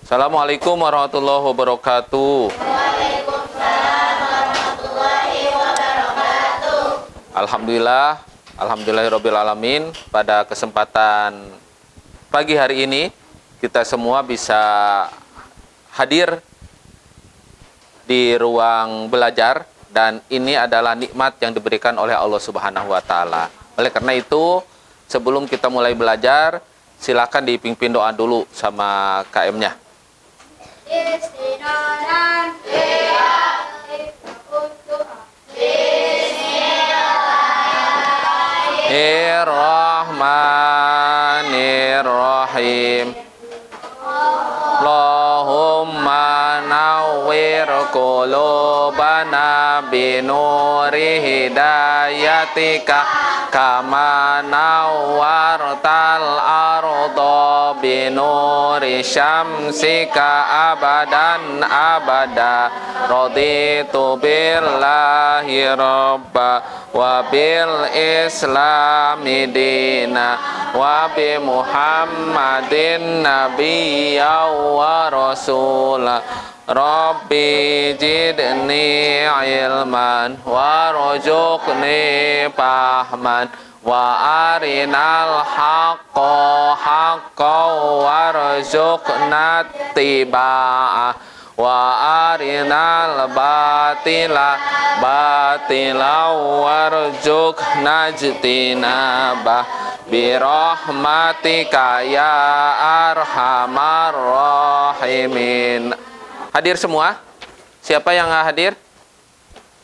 Assalamualaikum warahmatullahi wabarakatuh. Waalaikumsalam warahmatullahi wabarakatuh. Alhamdulillah, alhamdulillahirabbil alamin. Pada kesempatan pagi hari ini kita semua bisa hadir di ruang belajar dan ini adalah nikmat yang diberikan oleh Allah Subhanahu wa taala. Oleh karena itu, sebelum kita mulai belajar, silakan dipimpin doa dulu sama KM-nya. Istinaran Bismillahirrahmanirrahim. Allahumma nawwir qulubana binuri hidayatika kama nawwartal arda binuri syamsika abadan abada. Raditu billahi rabba wa bil islami dina wa bi muhammadin nabiyya wa rasula. Rabbi jidni ilman warzuqni fahman wa arinal haqqo haqqan warzuqna ittiba'ah wa arinal batila batila warzuqna ijtinabah birahmatika ya arhamar rahimin. Hadir semua? Siapa yang nggak hadir?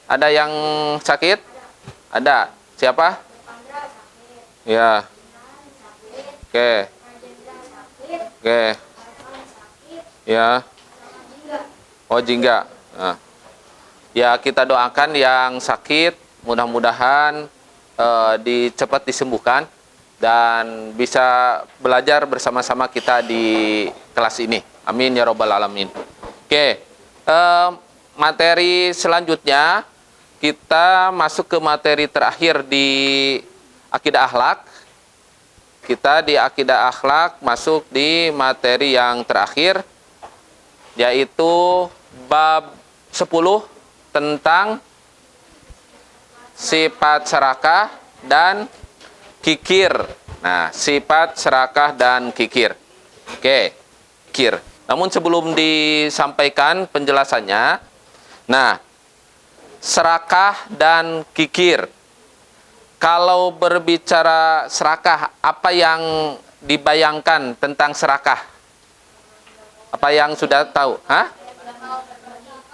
Ada yang sakit? Ada. Siapa? Ya. Oke. Oke. Ya. Oh, jingga. Nah. Ya, kita doakan yang sakit, mudah-mudahan cepat disembuhkan dan bisa belajar bersama-sama kita di kelas ini. Amin ya robbal alamin. Oke, materi selanjutnya kita masuk ke materi terakhir di akidah akhlak. Kita di akidah akhlak masuk di materi yang terakhir, yaitu bab 10 tentang sifat serakah dan kikir. Nah, sifat serakah dan kikir. Oke, kikir. Namun sebelum disampaikan penjelasannya, nah, serakah dan kikir. Kalau berbicara serakah, apa yang dibayangkan tentang serakah? Apa yang sudah tahu? Hah?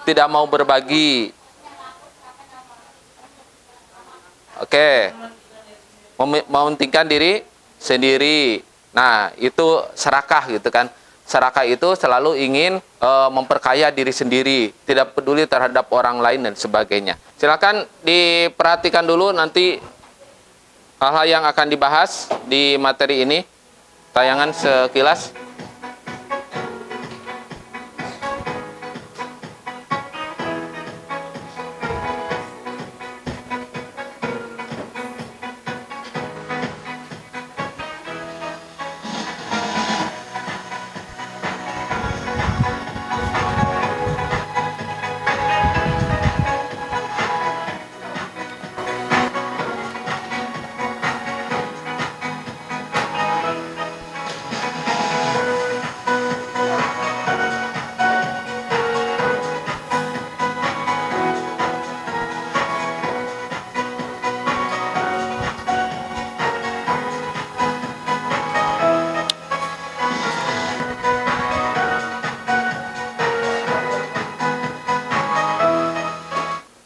Tidak mau berbagi. Oke. Mementingkan diri sendiri. Nah, itu serakah gitu kan. Serakah itu selalu ingin memperkaya diri sendiri, tidak peduli terhadap orang lain dan sebagainya. Silakan diperhatikan dulu nanti hal-hal yang akan dibahas di materi ini. Tayangan sekilas.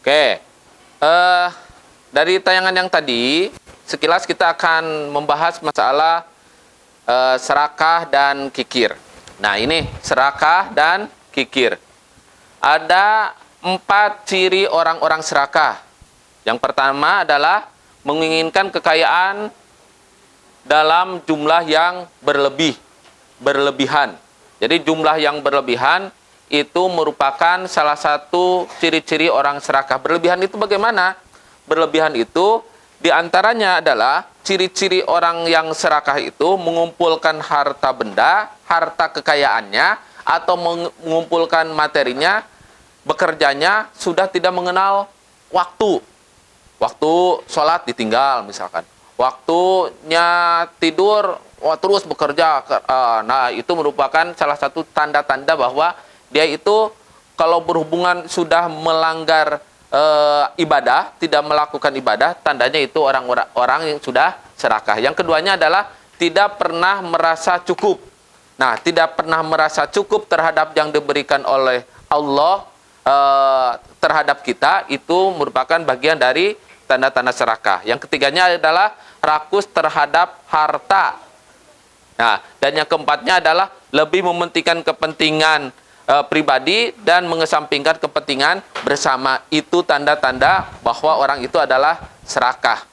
Oke, dari tayangan yang tadi, sekilas kita akan membahas masalah serakah dan kikir. Nah, ini serakah dan kikir. Ada 4 ciri orang-orang serakah. Yang pertama adalah menginginkan kekayaan dalam jumlah yang berlebihan. Jadi jumlah yang berlebihan itu merupakan salah satu ciri-ciri orang serakah. Berlebihan itu bagaimana? Berlebihan itu diantaranya adalah ciri-ciri orang yang serakah itu mengumpulkan harta benda, harta kekayaannya atau mengumpulkan materinya, bekerjanya sudah tidak mengenal waktu. Waktu sholat ditinggal misalkan. Waktunya tidur, terus bekerja. Nah, itu merupakan salah satu tanda-tanda bahwa dia itu kalau berhubungan sudah melanggar ibadah, tidak melakukan ibadah, tandanya itu orang yang sudah serakah. Yang keduanya adalah tidak pernah merasa cukup. Nah, tidak pernah merasa cukup terhadap yang diberikan oleh Allah terhadap kita, itu merupakan bagian dari tanda-tanda serakah. Yang ketiganya adalah rakus terhadap harta. Nah, dan yang keempatnya adalah lebih mementingkan kepentingan pribadi dan mengesampingkan kepentingan bersama. Itu tanda-tanda bahwa orang itu adalah serakah.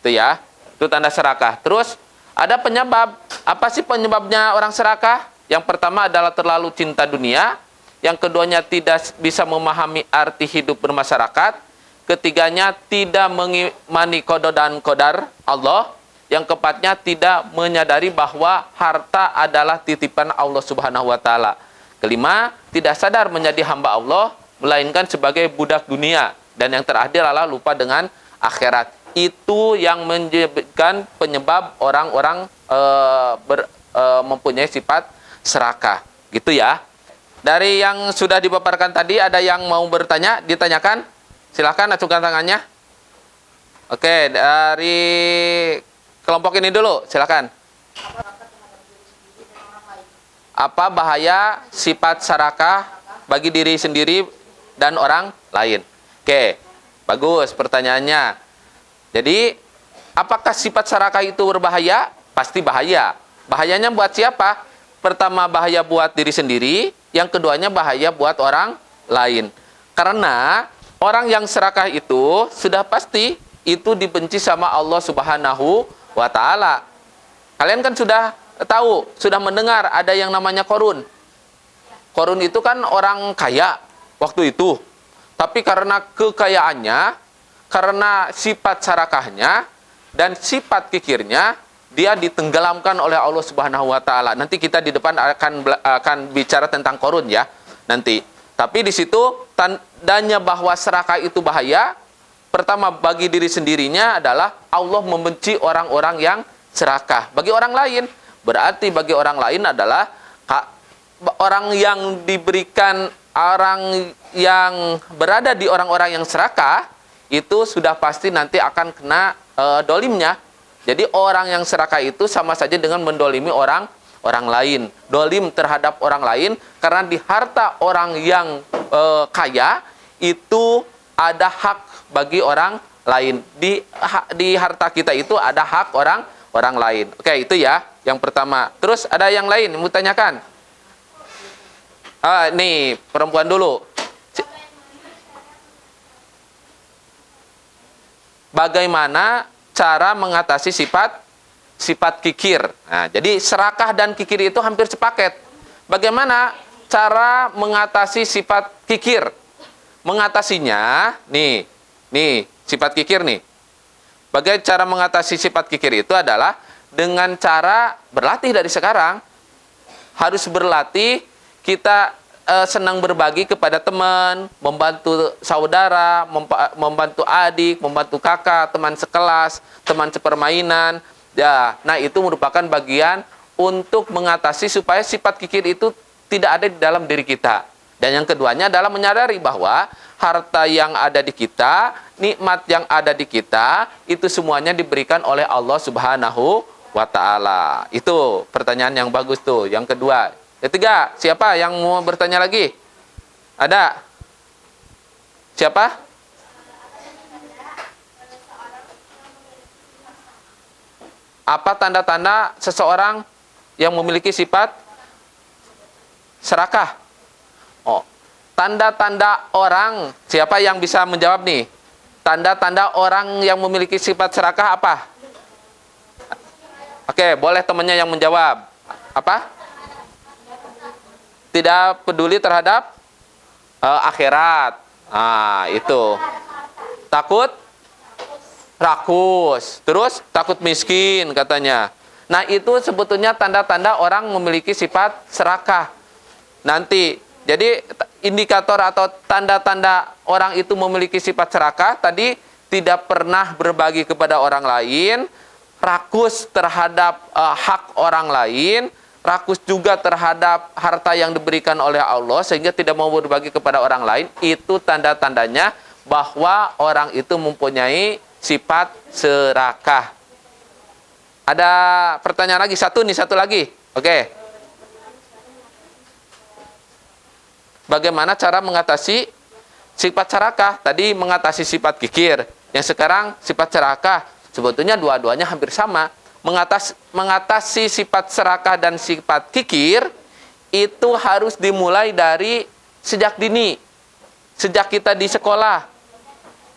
Itu ya, itu tanda serakah. Terus ada penyebab. Apa sih penyebabnya orang serakah? Yang pertama adalah terlalu cinta dunia. Yang keduanya tidak bisa memahami arti hidup bermasyarakat. Ketiganya tidak mengimani qada dan qadar Allah. Yang keempatnya tidak menyadari bahwa harta adalah titipan Allah Subhanahu wa taala. Kelima, tidak sadar menjadi hamba Allah, melainkan sebagai budak dunia. Dan yang terakhir adalah lupa dengan akhirat. Itu yang menjadikan penyebab orang-orang mempunyai sifat serakah. Gitu ya. Dari yang sudah dipaparkan tadi, ada yang mau bertanya? Ditanyakan? Silakan acungkan tangannya. Oke, dari kelompok ini dulu, silakan. Apa bahaya sifat serakah bagi diri sendiri dan orang lain? Oke, bagus pertanyaannya. Jadi, apakah sifat serakah itu berbahaya? Pasti bahaya. Bahayanya buat siapa? Pertama, bahaya buat diri sendiri. Yang keduanya, bahaya buat orang lain. Karena orang yang serakah itu sudah pasti itu dibenci sama Allah Subhanahu wa taala. Kalian kan sudah tahu, sudah mendengar ada yang namanya Qarun. Qarun itu kan orang kaya waktu itu. Tapi karena kekayaannya, karena sifat serakahnya dan sifat kikirnya, dia ditenggelamkan oleh Allah Subhanahu wa taala. Nanti kita di depan akan bicara tentang Qarun ya, nanti. Tapi di situ tandanya bahwa serakah itu bahaya. Pertama, bagi diri sendirinya adalah Allah membenci orang-orang yang serakah. Bagi orang lain, berarti bagi orang lain adalah orang yang diberikan, orang yang berada di orang-orang yang serakah, itu sudah pasti nanti akan kena dolimnya. Jadi orang yang serakah itu sama saja dengan mendolimi orang lain. Dolim terhadap orang lain, karena di harta orang yang kaya itu ada hak bagi orang lain. Di harta kita itu ada hak orang lain. Oke, itu ya yang pertama. Terus ada yang lain mau tanyakan? Nih perempuan dulu. Bagaimana cara mengatasi sifat kikir? Nah, jadi serakah dan kikir itu hampir sepaket. Bagaimana cara mengatasi sifat kikir? Mengatasinya, nih sifat kikir nih. Bagaimana cara mengatasi sifat kikir itu adalah dengan cara berlatih dari sekarang. Harus berlatih, kita senang berbagi kepada teman, membantu saudara, membantu adik, membantu kakak, teman sekelas, teman sepermainan. Ya, nah itu merupakan bagian untuk mengatasi supaya sifat kikir itu tidak ada di dalam diri kita. Dan yang keduanya adalah menyadari bahwa harta yang ada di kita, nikmat yang ada di kita, itu semuanya diberikan oleh Allah Subhanahu wa ta'ala. Itu pertanyaan yang bagus tuh. Yang kedua. Ketiga, siapa yang mau bertanya lagi? Ada? Siapa? Apa tanda-tanda seseorang yang memiliki sifat serakah? Oh, tanda-tanda orang, siapa yang bisa menjawab nih? Tanda-tanda orang yang memiliki sifat serakah apa? Oke, boleh temannya yang menjawab. Apa? Tidak peduli terhadap akhirat. Nah, itu. Takut rakus. Terus takut miskin katanya. Nah, itu sebetulnya tanda-tanda orang memiliki sifat serakah. nanti. Jadi indikator atau tanda-tanda orang itu memiliki sifat serakah tadi, tidak pernah berbagi kepada orang lain, rakus terhadap hak orang lain, rakus juga terhadap harta yang diberikan oleh Allah sehingga tidak mau berbagi kepada orang lain. Itu tanda-tandanya bahwa orang itu mempunyai sifat serakah. Ada pertanyaan lagi? Satu lagi. Oke. Bagaimana cara mengatasi sifat serakah? Tadi mengatasi sifat kikir. Yang sekarang sifat serakah. Sebetulnya dua-duanya hampir sama. Mengatasi sifat serakah dan sifat kikir itu harus dimulai dari sejak dini. Sejak kita di sekolah.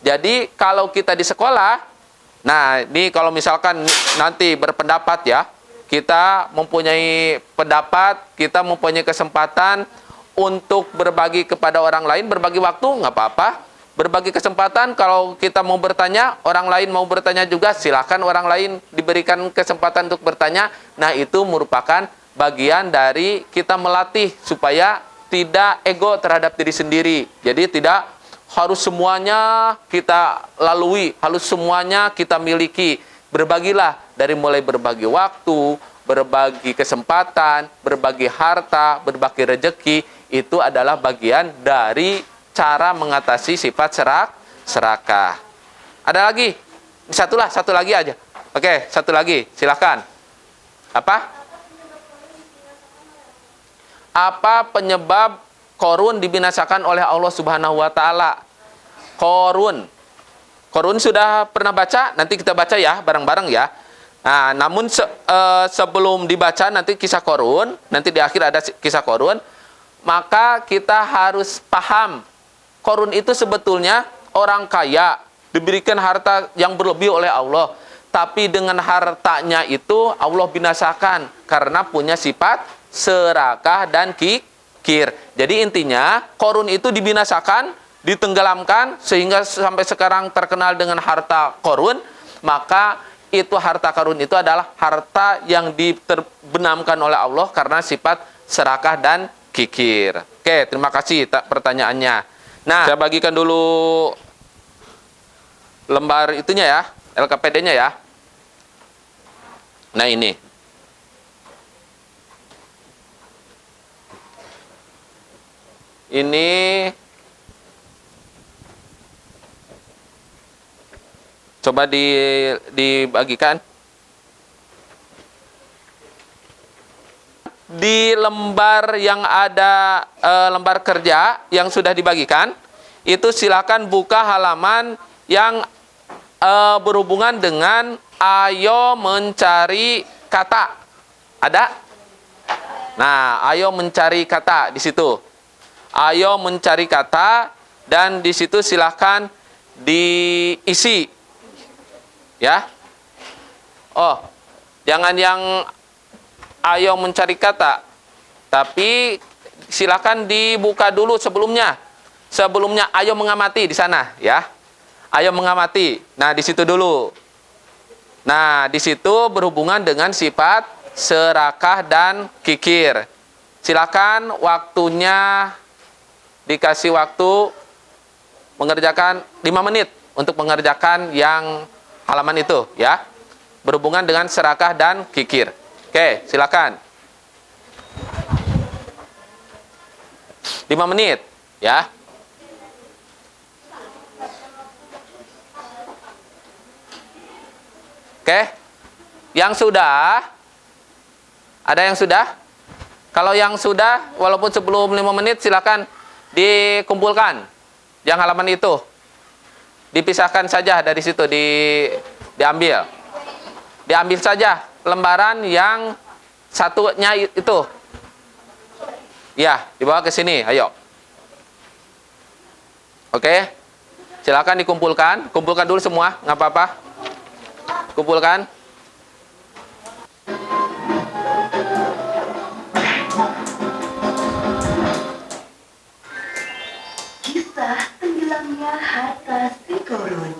Jadi kalau kita di sekolah, nah ini kalau misalkan nanti berpendapat ya, kita mempunyai pendapat, kita mempunyai kesempatan untuk berbagi kepada orang lain, berbagi waktu, nggak apa-apa. Berbagi kesempatan, kalau kita mau bertanya, orang lain mau bertanya juga, silakan orang lain diberikan kesempatan untuk bertanya. Nah, itu merupakan bagian dari kita melatih supaya tidak ego terhadap diri sendiri. Jadi tidak harus semuanya kita lalui, harus semuanya kita miliki. Berbagilah dari mulai berbagi waktu, berbagi kesempatan, berbagi harta, berbagi rezeki. Itu adalah bagian dari cara mengatasi sifat serakah. Ada lagi? Satu lagi aja. Oke, satu lagi. Silakan. Apa penyebab Qarun dibinasakan oleh Allah Subhanahu wa taala? Qarun sudah pernah baca? Nanti kita baca ya, bareng-bareng ya. Nah, namun sebelum dibaca nanti kisah Qarun, nanti di akhir ada kisah Qarun. Maka kita harus paham, Qarun itu sebetulnya orang kaya, diberikan harta yang berlebih oleh Allah. Tapi dengan hartanya itu Allah binasakan karena punya sifat serakah dan kikir. Jadi intinya Qarun itu dibinasakan, ditenggelamkan sehingga sampai sekarang terkenal dengan harta Qarun. Maka itu harta Qarun itu adalah harta yang diterbenamkan oleh Allah karena sifat serakah dan kikir. Oke, terima kasih pertanyaannya. Nah, saya bagikan dulu lembar itunya ya, LKPD-nya ya. Nah, ini. Ini coba dibagikan. Di lembar yang ada lembar kerja yang sudah dibagikan, itu silakan buka halaman yang berhubungan dengan ayo mencari kata. Ada? Nah, ayo mencari kata di situ. Ayo mencari kata dan di situ silakan diisi. Ya. Oh, jangan yang ayo mencari kata, tapi silakan dibuka dulu sebelumnya. Sebelumnya ayo mengamati di sana, ya. Ayo mengamati. Nah, di situ dulu. Nah, di situ berhubungan dengan sifat serakah dan kikir. Silakan waktunya dikasih waktu mengerjakan 5 menit untuk mengerjakan yang halaman itu, ya. Berhubungan dengan serakah dan kikir. Oke, silakan. 5 menit, ya. Oke. Yang sudah? Ada yang sudah? Kalau yang sudah, walaupun sebelum 5 menit, silakan dikumpulkan. Yang halaman itu. Dipisahkan saja dari situ, diambil. Diambil saja lembaran yang satunya itu. Ya, dibawa ke sini, ayo. Oke. Silakan dikumpulkan. Kumpulkan dulu semua, nggak apa-apa. Kumpulkan. Kisah tenggelamnya harta si Qarun.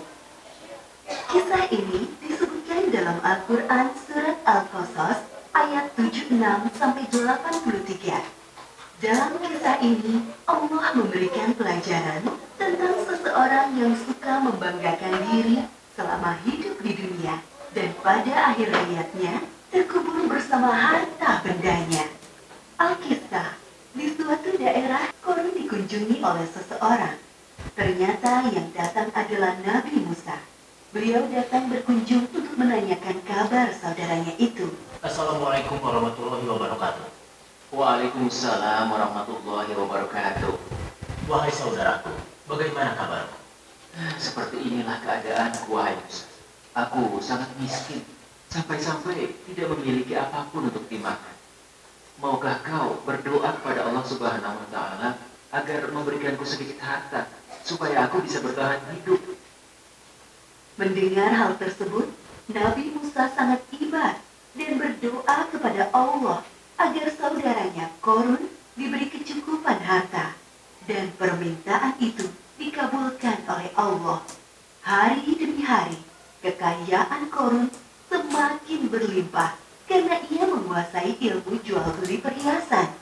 Kisah ini disebutkan dalam Al-Quran Surat Al-Qasas ayat 76-83. Dalam kisah ini, Allah memberikan pelajaran tentang seseorang yang suka membanggakan diri selama hidup di dunia dan pada akhir hayatnya terkubur bersama harta bendanya. Alkisah, di suatu daerah Korun dikunjungi oleh seseorang. Ternyata yang datang adalah Nabi Musa. Beliau datang berkunjung untuk menanyakan kabar saudaranya itu. Assalamualaikum warahmatullahi wabarakatuh. Waalaikumsalam warahmatullahi wabarakatuh. Wahai saudaraku, bagaimana kabarmu? Seperti inilah keadaanku, wahai Musa. Aku sangat miskin, sampai-sampai tidak memiliki apapun untuk dimakan. Maukah kau berdoa kepada Allah Subhanahu wa Ta'ala agar memberikanku sedikit harta, supaya aku bisa bertahan hidup? Mendengar hal tersebut, Nabi Musa sangat iba dan berdoa kepada Allah agar saudaranya Korun diberi kecukupan harta. Dan permintaan itu dikabulkan oleh Allah. Hari demi hari, kekayaan Korun semakin berlimpah karena ia menguasai ilmu jual beli perhiasan.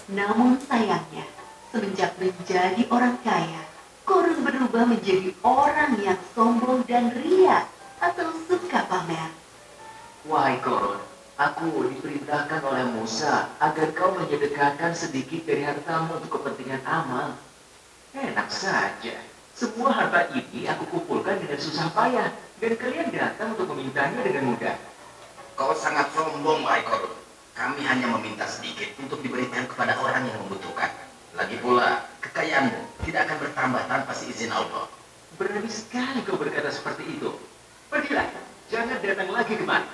Namun sayangnya, semenjak menjadi orang kaya, Korun berubah menjadi orang yang sombong dan ria atau suka pamer. Wahai Korun, aku diperintahkan oleh Musa agar kau menyedekahkan sedikit dari hartamu untuk kepentingan amal. Enak saja. Semua harta ini aku kumpulkan dengan susah payah, dan kalian datang untuk memintanya dengan mudah. Kau sangat sombong, wahai Korun. Kami hanya meminta sedikit untuk diberikan kepada orang yang membutuhkan. Lagi pula, kekayaanmu tidak akan bertambah tanpa seizin Allah. Berani sekali kau berkata seperti itu. Pergilah, jangan datang lagi kemari.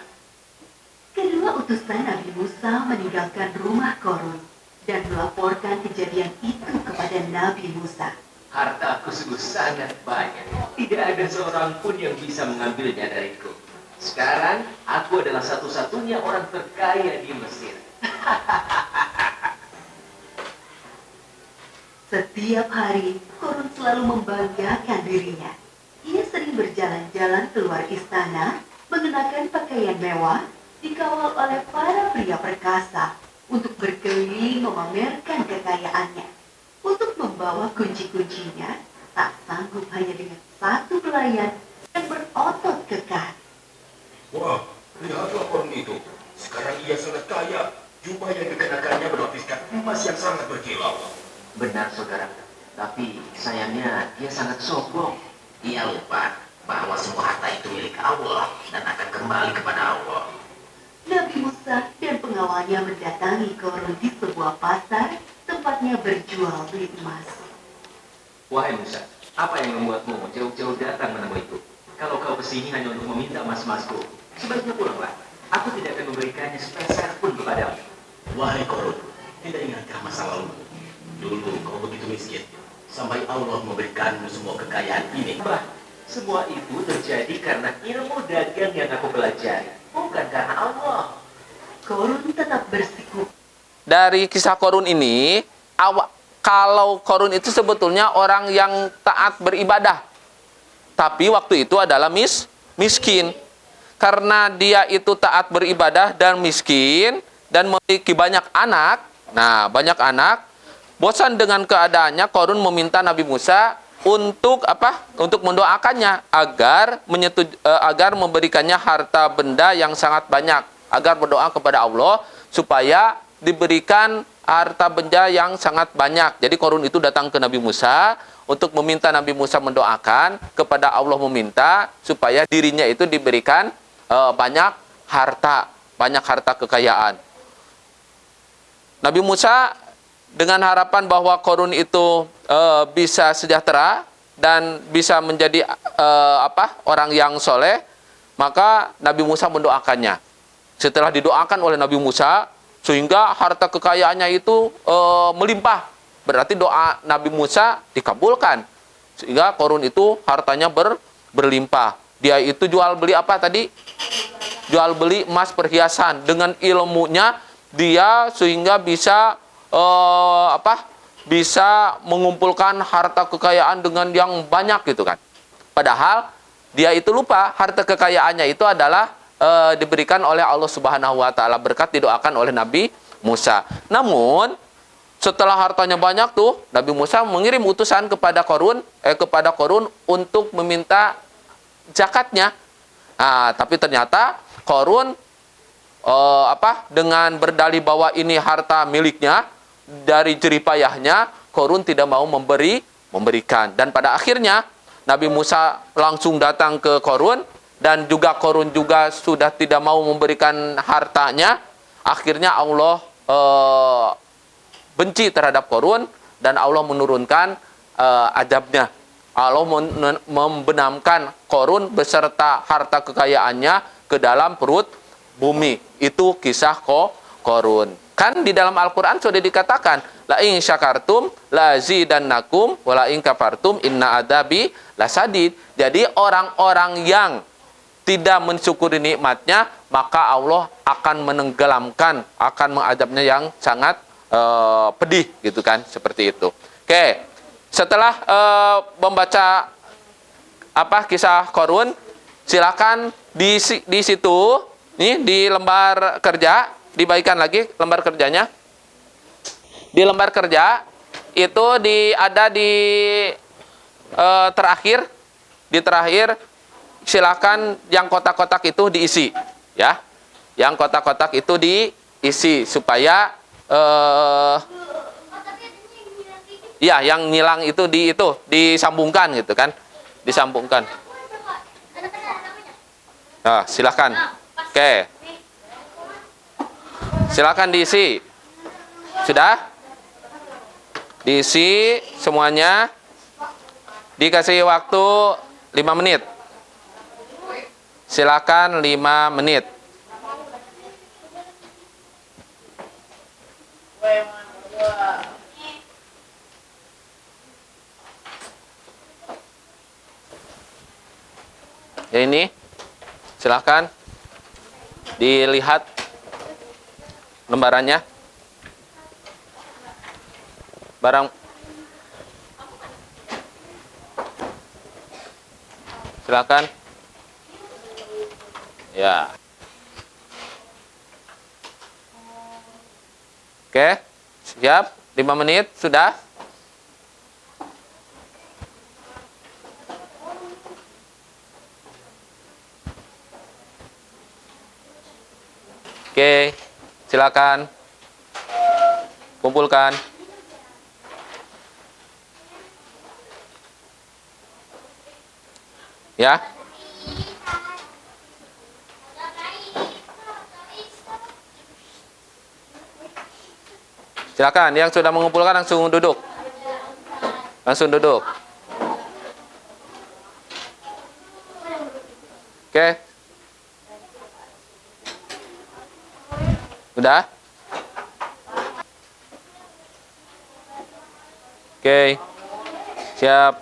Kedua utusan Nabi Musa meninggalkan rumah Korun dan melaporkan kejadian itu kepada Nabi Musa. Hartaku sungguh sangat banyak. Tidak ada seorang pun yang bisa mengambilnya dariku. Sekarang, aku adalah satu-satunya orang terkaya di Mesir. Setiap hari, Korun selalu membanggakan dirinya. Ia sering berjalan-jalan keluar istana, mengenakan pakaian mewah, dikawal oleh para pria perkasa untuk berkeliling memamerkan kekayaannya. Untuk membawa kunci-kuncinya, tak sanggup hanya dengan satu pelayan yang berotot kekar. Wah, lihatlah Korun itu. Sekarang ia sangat kaya. Jubah yang dikenakannya berlapiskan emas yang sangat berkilau. Benar, saudara. Tapi sayangnya dia sangat sombong. Ia lupa bahwa semua harta itu milik Allah dan akan kembali kepada Allah. Nabi Musa dan pengawalnya mendatangi Korun di sebuah pasar tempatnya berjual beli emas. Wahai Musa, apa yang membuatmu jauh-jauh datang menemuiku? Kalau kau kesini hanya untuk meminta emas-emasku, sebaiknya pulanglah. Aku tidak akan memberikannya sepeser pun kepadamu. Wahai Korun, tidak ingatkah masa lalu? Dulu kau begitu miskin, sampai Allah memberikanmu semua kekayaan ini. Bah, semua itu terjadi karena ilmu dagang yang aku pelajari, bukan karena Allah. Korun tetap bersikukuh. Dari kisah Korun ini, kalau Korun itu sebetulnya orang yang taat beribadah. Tapi waktu itu adalah miskin. Karena dia itu taat beribadah dan miskin dan memiliki banyak anak. Nah, banyak anak. Bosan dengan keadaannya, Korun meminta Nabi Musa untuk apa? Untuk mendoakannya agar memberikannya harta benda yang sangat banyak, agar berdoa kepada Allah supaya diberikan harta benda yang sangat banyak. Jadi Korun itu datang ke Nabi Musa untuk meminta Nabi Musa mendoakan kepada Allah, meminta supaya dirinya itu diberikan banyak harta kekayaan. Nabi Musa dengan harapan bahwa Korun itu bisa sejahtera dan bisa menjadi orang yang soleh, maka Nabi Musa mendoakannya. Setelah didoakan oleh Nabi Musa, sehingga harta kekayaannya itu melimpah, berarti doa Nabi Musa dikabulkan, sehingga Korun itu hartanya berlimpah. Dia itu jual beli apa tadi? Jual beli emas perhiasan. Dengan ilmunya dia sehingga bisa bisa mengumpulkan harta kekayaan dengan yang banyak gitu kan. Padahal dia itu lupa harta kekayaannya itu adalah diberikan oleh Allah Subhanahu wa Ta'ala, berkat didoakan oleh Nabi Musa. Namun setelah hartanya banyak tuh, Nabi Musa mengirim utusan kepada Korun untuk meminta zakatnya. Nah, tapi ternyata Korun dengan berdalih bahwa ini harta miliknya, dari jeripayahnya Korun tidak mau memberikan. Dan pada akhirnya Nabi Musa langsung datang ke Korun, dan juga Korun juga sudah tidak mau memberikan hartanya. Akhirnya Allah benci terhadap Korun, dan Allah menurunkan azabnya. Allah membenamkan Korun beserta harta kekayaannya ke dalam perut bumi. Itu kisah Korun. Kan di dalam Al-Quran sudah dikatakan, la in syakartum la zidannakum wa la in kafartum inna adabi lasadid. Jadi orang-orang yang tidak mensyukuri nikmatnya, maka Allah akan menenggelamkan, akan mengadabnya yang sangat pedih, gitu kan, seperti itu. Oke, setelah membaca kisah Korun, silakan di situ, nih di lembar kerja, dibagikan lagi lembar kerjanya. Di lembar kerja itu ada di terakhir, silakan yang kotak-kotak itu diisi, ya. Yang kotak-kotak itu diisi supaya ya, yang ngilang itu disambungkan, gitu kan, disambungkan. Nah, silakan. Oke, silakan diisi. Sudah diisi semuanya. Dikasih waktu 5 menit. Silakan 5 menit. Ya, ini silakan dilihat lembarannya. Barang silakan. Ya. Oke, siap. 5 menit sudah. Oke, silakan kumpulkan. Ya. Silakan yang sudah mengumpulkan langsung duduk. Langsung duduk. Oke. Udah? Oke. Siap.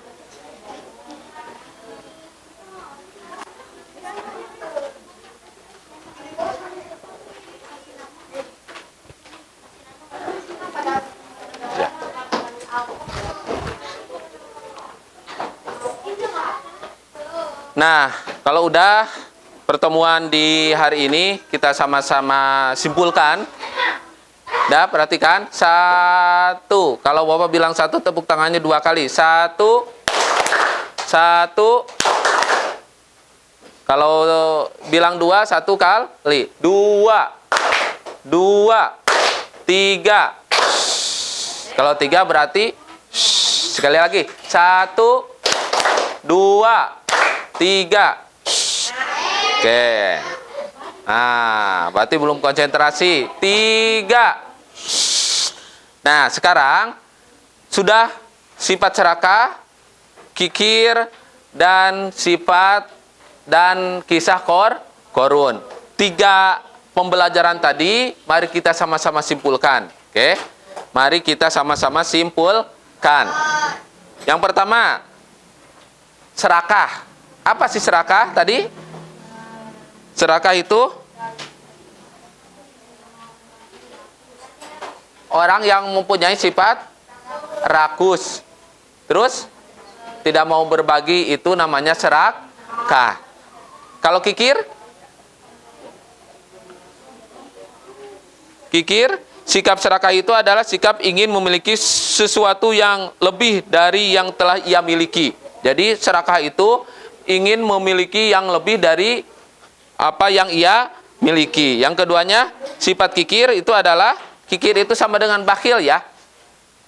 Ya. Nah, kalau udah, pertemuan di hari ini kita sama-sama simpulkan. Dah, perhatikan. 1. Kalau Bapak bilang 1, tepuk tangannya 2 kali. 1. 1. Kalau bilang 2, 1 kali. 2. 2. 3. Kalau 3 berarti sekali lagi. 1. 2. 3. Oke. Nah, berarti belum konsentrasi. 3. Nah, sekarang sudah sifat serakah, kikir, dan sifat dan kisah Korun. 3 pembelajaran tadi, mari kita sama-sama simpulkan. Oke. Mari kita sama-sama simpulkan. Yang pertama, serakah. Apa sih serakah tadi? Serakah itu orang yang mempunyai sifat rakus, terus tidak mau berbagi, itu namanya serakah. Kalau kikir? Kikir sikap serakah itu adalah sikap ingin memiliki sesuatu yang lebih dari yang telah ia miliki. Jadi serakah itu ingin memiliki yang lebih dari apa yang ia miliki. Yang keduanya, sifat kikir itu adalah, kikir itu sama dengan bakhil ya.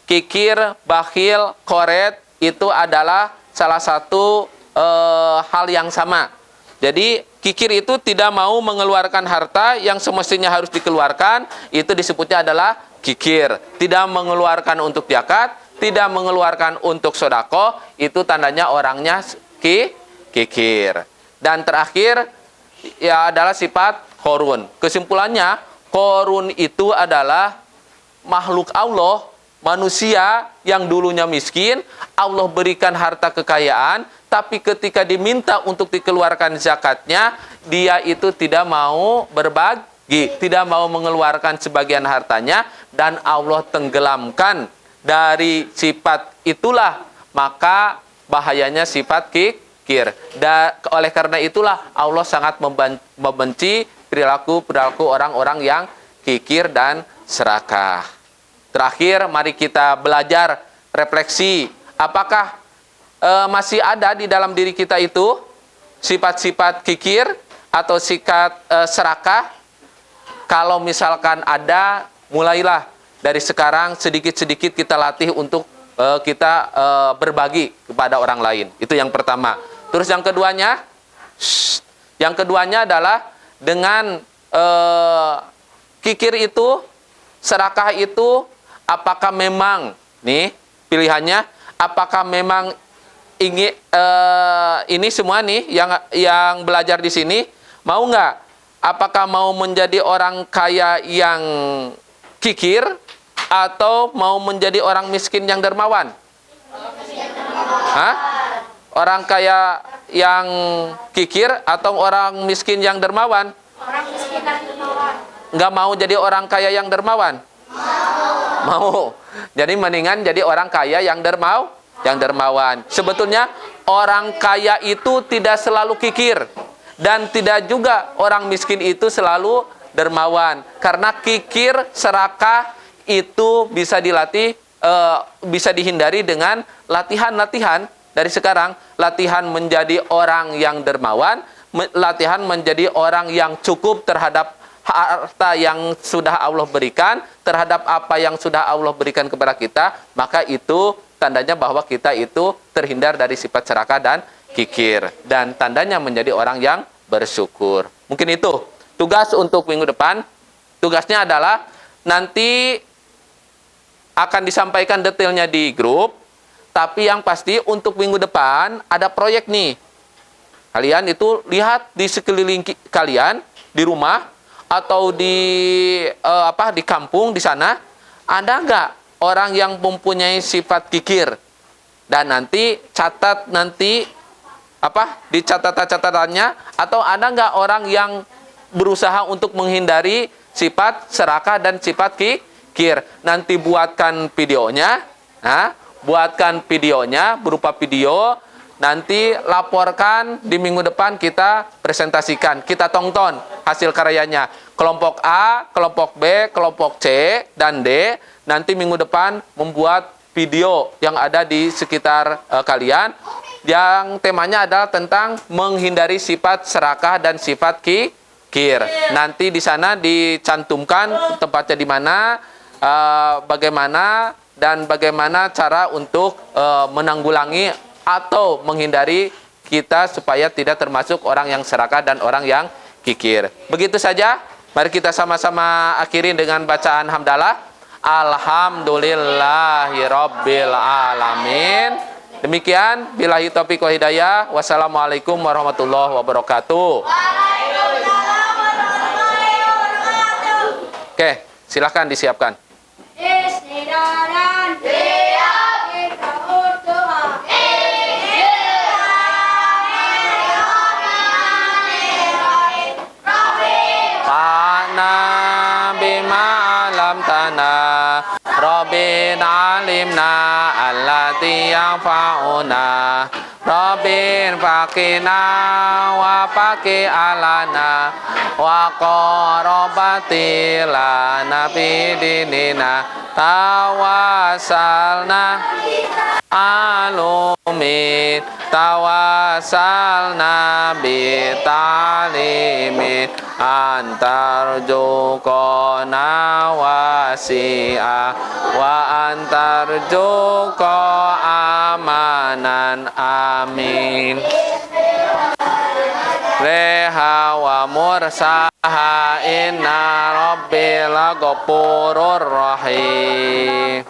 Kikir, bakhil, koret itu adalah salah satu hal yang sama. Jadi kikir itu tidak mau mengeluarkan harta yang semestinya harus dikeluarkan, itu disebutnya adalah kikir. Tidak mengeluarkan untuk zakat, tidak mengeluarkan untuk sodako, itu tandanya orangnya kikir. Dan terakhir ya adalah sifat korun. Kesimpulannya, korun itu adalah makhluk Allah, manusia yang dulunya miskin, Allah berikan harta kekayaan, tapi ketika diminta untuk dikeluarkan zakatnya, dia itu tidak mau berbagi, tidak mau mengeluarkan sebagian hartanya, dan Allah tenggelamkan dari sifat itulah, maka bahayanya sifat kikir. Dan oleh karena itulah Allah sangat membenci perilaku orang-orang yang kikir dan serakah. Terakhir, mari kita belajar refleksi. Apakah masih ada di dalam diri kita itu sifat-sifat kikir atau sifat serakah? Kalau misalkan ada, mulailah dari sekarang sedikit-sedikit kita latih untuk kita berbagi kepada orang lain. Itu yang pertama. Terus yang keduanya adalah dengan kikir itu, serakah itu, apakah memang nih pilihannya, apakah memang ini semua nih yang belajar di sini mau nggak? Apakah mau menjadi orang kaya yang kikir atau mau menjadi orang miskin yang dermawan? Hah? Orang kaya yang kikir atau orang miskin yang dermawan? Orang miskin dan dermawan. Nggak mau jadi orang kaya yang dermawan? Mau. Jadi mendingan jadi orang kaya yang dermawan. Sebetulnya orang kaya itu tidak selalu kikir, dan tidak juga orang miskin itu selalu dermawan. Karena kikir, serakah itu bisa dilatih, bisa dihindari dengan latihan-latihan dari sekarang. Latihan menjadi orang yang dermawan, latihan menjadi orang yang cukup terhadap harta yang sudah Allah berikan, terhadap apa yang sudah Allah berikan kepada kita, maka itu tandanya bahwa kita itu terhindar dari sifat serakah dan kikir, dan tandanya menjadi orang yang bersyukur. Mungkin itu tugas untuk minggu depan. Tugasnya adalah nanti akan disampaikan detailnya di grup, tapi yang pasti untuk minggu depan ada proyek nih. Kalian itu lihat di sekeliling kalian, di rumah atau di kampung di sana, ada nggak orang yang mempunyai sifat kikir? Dan nanti catat di catatan-catatannya, atau ada nggak orang yang berusaha untuk menghindari sifat serakah dan sifat kikir? Nanti buatkan videonya, berupa video. Nanti laporkan di minggu depan, kita presentasikan, kita tonton hasil karyanya. Kelompok A, kelompok B, kelompok C, dan D. Nanti minggu depan membuat video yang ada di sekitar kalian. Yang temanya adalah tentang menghindari sifat serakah dan sifat kikir. Nanti di sana dicantumkan tempatnya di mana, bagaimana, dan bagaimana cara untuk menanggulangi atau menghindari kita supaya tidak termasuk orang yang serakah dan orang yang kikir. Begitu saja. Mari kita sama-sama akhiri dengan bacaan hamdalah. Alhamdulillahirabbil alamin. Demikian, billahi taufiq wa hidayah. Wassalamualaikum warahmatullahi wabarakatuh. Oke, silakan disiapkan. Bismillahirrahmanirrahim. Kita berdoa. Fa'na bima alam tanah Rabbina alimna allati yanfa'una Rabbin fakina wa faki alana wa qarabati lana bidinina tawasalna alumin tawasalna bitalimin antarjukona wasi'a wa antarjuko amanan amin Reha wa mursaha inna rabbil ghafurur rahim